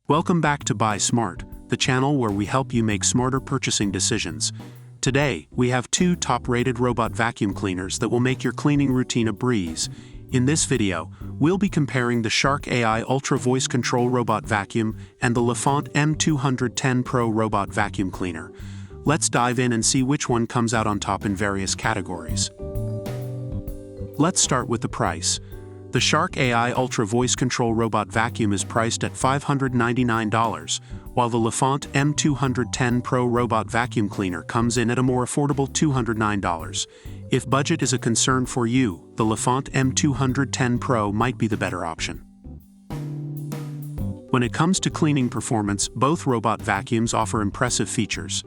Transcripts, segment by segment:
Welcome back to Buy Smart, the channel where we help you make smarter purchasing decisions. Today, we have two top-rated robot vacuum cleaners that will make your cleaning routine a breeze. In this video, we'll be comparing the Shark AI Ultra Voice Control Robot Vacuum and the Lefant M210 Pro Robot Vacuum Cleaner. Let's dive in and see which one comes out on top in various categories. Let's start with the price. The Shark AI Ultra Voice Control Robot Vacuum is priced at $599, while the Lefant M210 Pro Robot Vacuum Cleaner comes in at a more affordable $209. If budget is a concern for you, the Lefant M210 Pro might be the better option. When it comes to cleaning performance, both robot vacuums offer impressive features.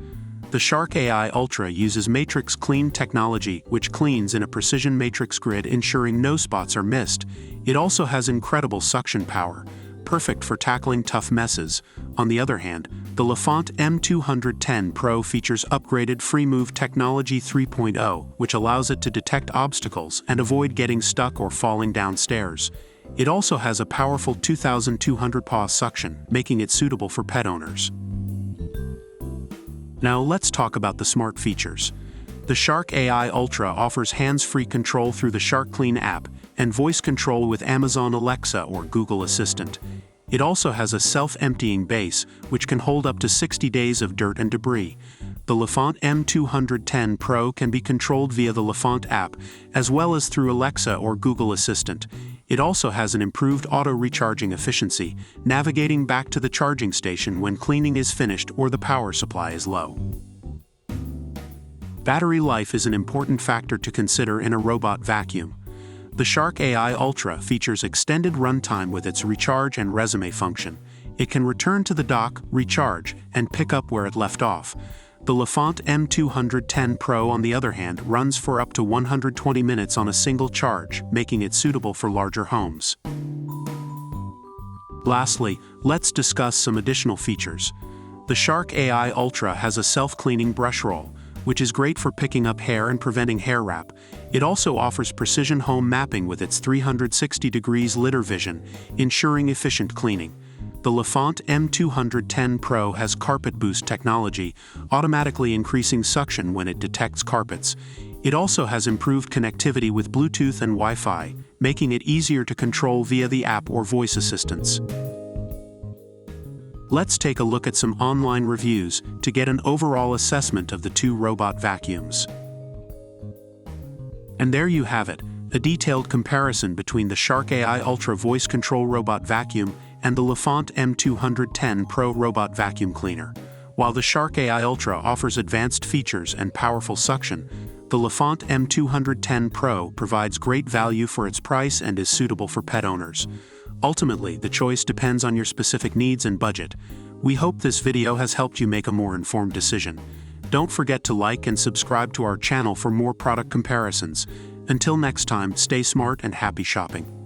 The Shark AI Ultra uses Matrix Clean technology, which cleans in a precision matrix grid, ensuring no spots are missed. It also has incredible suction power, perfect for tackling tough messes. On the other hand, the Lefant M210 Pro features upgraded Free Move Technology 3.0, which allows it to detect obstacles and avoid getting stuck or falling downstairs. It also has a powerful 2,200 PA suction, making it suitable for pet owners. Now let's talk about the smart features. The Shark AI Ultra offers hands-free control through the Shark Clean app and voice control with Amazon Alexa or Google Assistant. It also has a self-emptying base, which can hold up to 60 days of dirt and debris. The Lefant M210 Pro can be controlled via the Lefant app, as well as through Alexa or Google Assistant. It also has an improved auto-recharging efficiency, navigating back to the charging station when cleaning is finished or the power supply is low. Battery life is an important factor to consider in a robot vacuum. The Shark AI Ultra features extended runtime with its recharge and resume function. It can return to the dock, recharge, and pick up where it left off. The Lefant M210 Pro, on the other hand, runs for up to 120 minutes on a single charge, making it suitable for larger homes. Lastly, let's discuss some additional features. The Shark AI Ultra has a self-cleaning brush roll, which is great for picking up hair and preventing hair wrap. It also offers precision home mapping with its 360 degrees litter vision, ensuring efficient cleaning. The Lefant M210 Pro has Carpet Boost technology, automatically increasing suction when it detects carpets. It also has improved connectivity with Bluetooth and Wi-Fi, making it easier to control via the app or voice assistants. Let's take a look at some online reviews to get an overall assessment of the two robot vacuums. And there you have it, a detailed comparison between the Shark AI Ultra Voice Control Robot Vacuum and the Lefant M210 Pro Robot Vacuum Cleaner. While the Shark AI Ultra offers advanced features and powerful suction, the Lefant M210 Pro provides great value for its price and is suitable for pet owners. Ultimately, the choice depends on your specific needs and budget. We hope this video has helped you make a more informed decision. Don't forget to like and subscribe to our channel for more product comparisons. Until next time, stay smart and happy shopping.